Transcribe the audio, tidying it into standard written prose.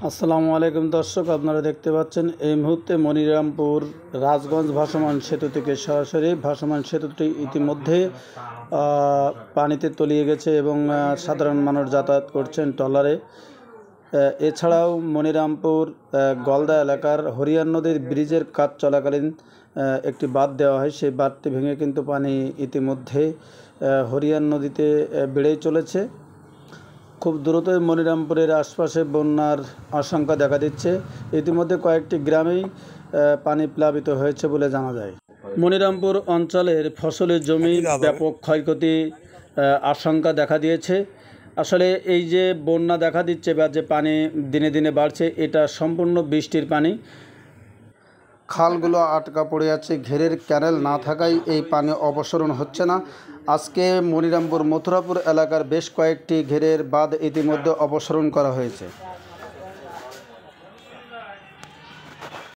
আসসালামু আলাইকুম দর্শক, আপনারা দেখতে পাচ্ছেন এই মুহূর্তে মনিরামপুর রাজগঞ্জ ভাসমান সেতু থেকে সরাসরি। ভাসমান সেতুটি ইতিমধ্যে পানিতে তলিয়ে গেছে এবং সাধারণ মানুষ যাতায়াত করছেন ট্রলারে। এছাড়াও মনিরামপুর গলদা এলাকার হরিয়ান নদীর ব্রিজের কাজ চলাকালীন একটি বাঁধ দেওয়া হয়, সেই বাঁধটি ভেঙে কিন্তু পানি ইতিমধ্যে হরিয়ান নদীতে বেড়েই চলেছে। খুব দ্রুতই মনিরামপুরের আশপাশে বন্যার আশঙ্কা দেখা দিচ্ছে। ইতিমধ্যে কয়েকটি গ্রামেই পানি প্লাবিত হয়েছে বলে জানা যায়। মনিরামপুর অঞ্চলের ফসলের জমি ব্যাপক ক্ষয়ক্ষতি আশঙ্কা দেখা দিয়েছে। আসলে এই যে বন্যা দেখা দিচ্ছে বা যে পানি দিনে দিনে বাড়ছে, এটা সম্পূর্ণ বৃষ্টির পানি। খালগুলো আটকা পড়ে আছে, ঘেরের ক্যানেল না থাকায় এই পানি অপসারণ হচ্ছে না। আজকে মনিরামপুর মথুরাপুর এলাকার বেশ কয়েকটি ঘেরের বাঁধ ইতিমধ্যে অপসারণ করা হয়েছে।